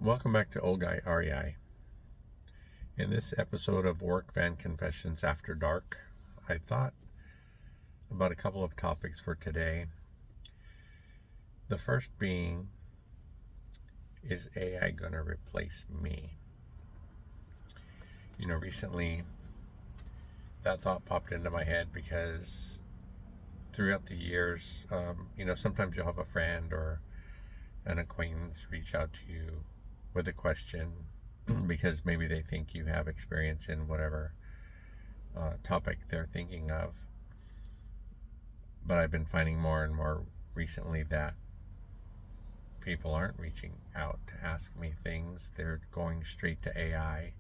Welcome back to Old Guy REI. In this episode of Work Van Confessions After Dark, I thought about a couple of topics for today. The first being, is AI going to replace me? Recently that thought popped into my head because throughout the years, sometimes you'll have a friend or an acquaintance reach out to you with a question because maybe they think you have experience in whatever topic they're thinking of. But I've been finding more and more recently that people aren't reaching out to ask me things. They're going straight to AI.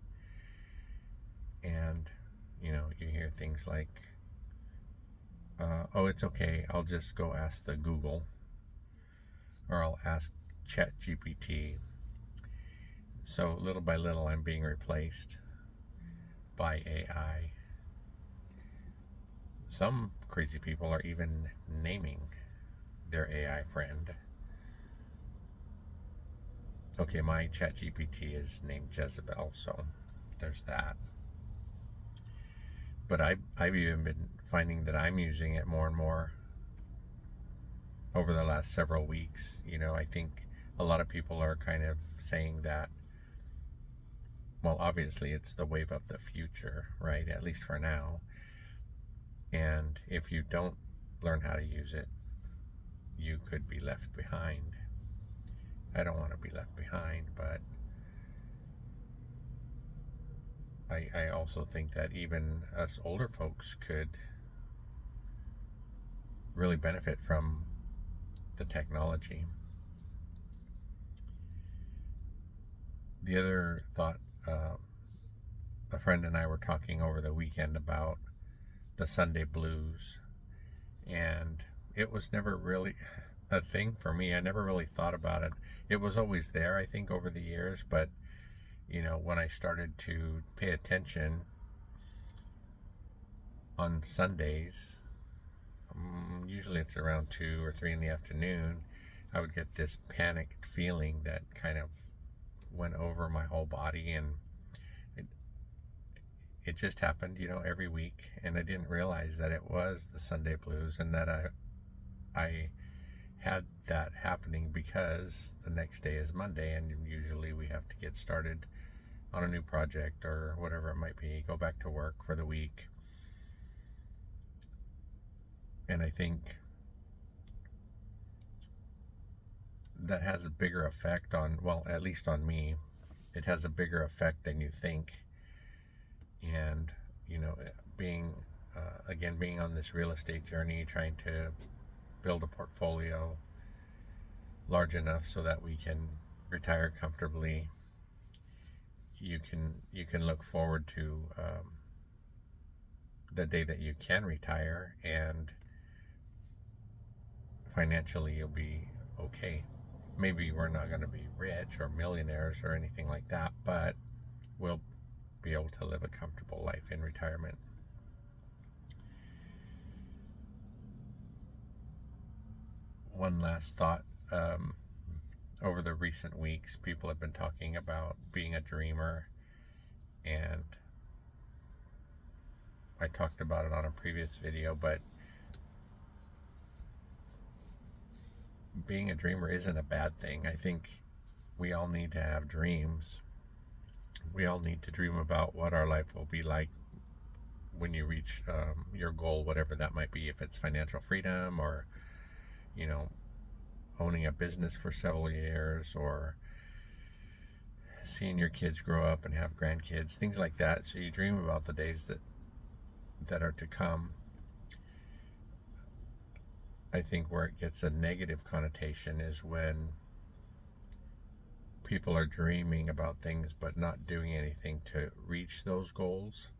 And, you hear things like, oh, it's okay, I'll just go ask the Google, or I'll ask ChatGPT. So little by little, I'm being replaced by AI. Some crazy people are even naming their AI friend. Okay, my ChatGPT is named Jezebel, so there's that. But I've even been finding that I'm using it more and more over the last several weeks. I think a lot of people are kind of saying that, well, obviously it's the wave of the future, right? At least for now. And if you don't learn how to use it, you could be left behind. I don't want to be left behind, but I also think that even us older folks could really benefit from the technology. The other thought, a friend and I were talking over the weekend about the Sunday blues, and it was never really a thing for me. I never really thought about it. It was always there, I think, over the years, but when I started to pay attention on Sundays, usually it's around 2 or 3 in the afternoon, I would get this panicked feeling that kind of went over my whole body, and it just happened, every week, and I didn't realize that it was the Sunday blues, and that I had that happening because the next day is Monday, and usually we have to get started on a new project or whatever it might be, go back to work for the week. And I think that has a bigger effect on, well, at least on me, it has a bigger effect than you think. And, being on this real estate journey, trying to build a portfolio large enough so that we can retire comfortably, you can look forward to the day that you can retire, and financially you'll be okay. Maybe we're not going to be rich or millionaires or anything like that, but we'll be able to live a comfortable life in retirement. One last thought. Over the recent weeks, people have been talking about being a dreamer, and I talked about it on a previous video, but being a dreamer isn't a bad thing. I think we all need to have dreams. We all need to dream about what our life will be like when you reach your goal, whatever that might be, if it's financial freedom or, owning a business for several years, or seeing your kids grow up and have grandkids, things like that. So you dream about the days that are to come. I think where it gets a negative connotation is when people are dreaming about things but not doing anything to reach those goals.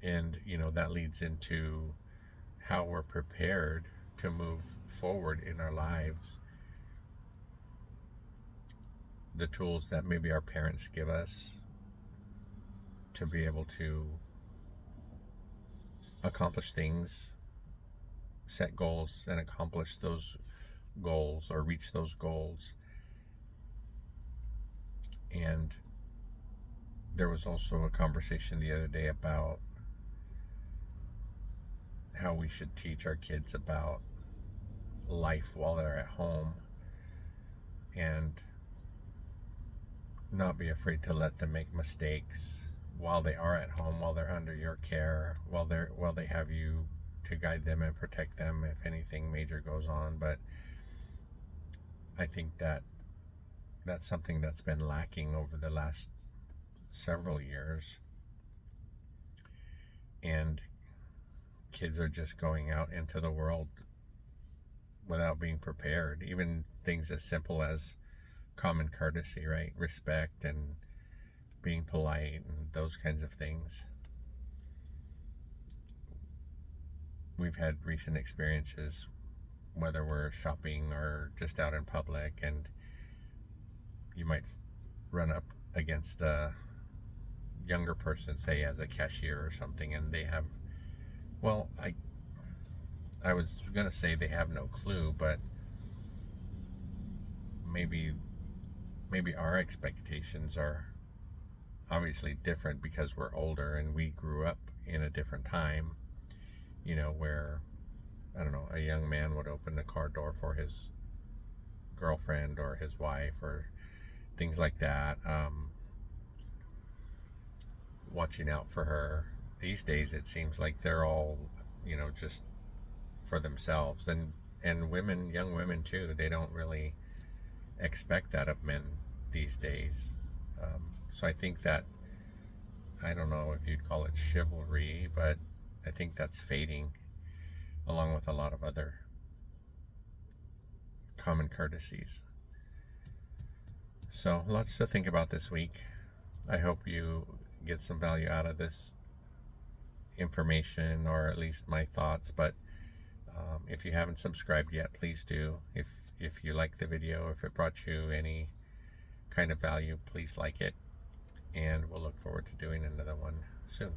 And that leads into how we're prepared to move forward in our lives. The tools that maybe our parents give us to be able to accomplish things, set goals, and accomplish those goals or reach those goals. And there was also a conversation the other day about how we should teach our kids about life while they're at home and not be afraid to let them make mistakes while they are at home, while they're under your care, while they have you to guide them and protect them if anything major goes on. But I think that that's something that's been lacking over the last several years, and kids are just going out into the world without being prepared. Even things as simple as common courtesy, right? Respect and being polite and those kinds of things. We've had recent experiences, whether we're shopping or just out in public, and you might run up against a younger person, say as a cashier or something, and they have, well, I was gonna say they have no clue, but maybe our expectations are obviously different because we're older and we grew up in a different time, where, I don't know, a young man would open the car door for his girlfriend or his wife or things like that, watching out for her. These days it seems like they're all, just for themselves, and women, young women too, they don't really expect that of men these days. So I think that, I don't know if you'd call it chivalry, but I think that's fading along with a lot of other common courtesies. So lots to think about this week. I hope you get some value out of this information, or at least my thoughts. But if you haven't subscribed yet, please do. If you like the video, if it brought you any kind of value, please like it, and we'll look forward to doing another one soon.